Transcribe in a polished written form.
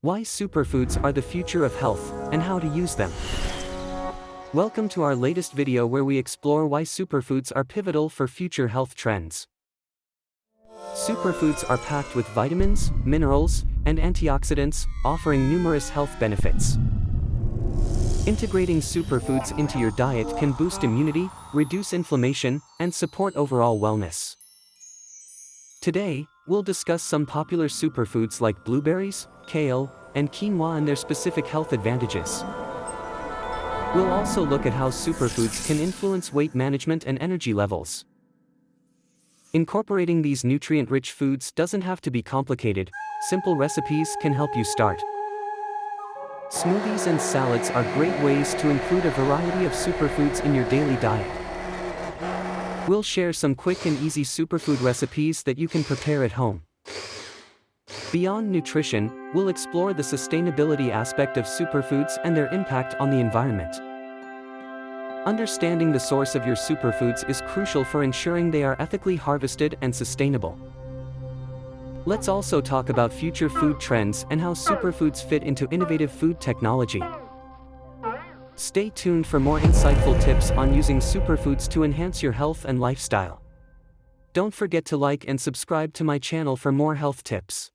Why superfoods are the future of health, and how to use them. Welcome to our latest video where we explore why superfoods are pivotal for future health trends. Superfoods are packed with vitamins, minerals, and antioxidants, offering numerous health benefits. Integrating superfoods into your diet can boost immunity, reduce inflammation, and support overall wellness. Today, we'll discuss some popular superfoods like blueberries, kale, and quinoa and their specific health advantages. We'll also look at how superfoods can influence weight management and energy levels. Incorporating these nutrient-rich foods doesn't have to be complicated. Simple recipes can help you start. Smoothies and salads are great ways to include a variety of superfoods in your daily diet. We'll share some quick and easy superfood recipes that you can prepare at home. Beyond nutrition, we'll explore the sustainability aspect of superfoods and their impact on the environment. Understanding the source of your superfoods is crucial for ensuring they are ethically harvested and sustainable. Let's also talk about future food trends and how superfoods fit into innovative food technology. Stay tuned for more insightful tips on using superfoods to enhance your health and lifestyle. Don't forget to like and subscribe to my channel for more health tips.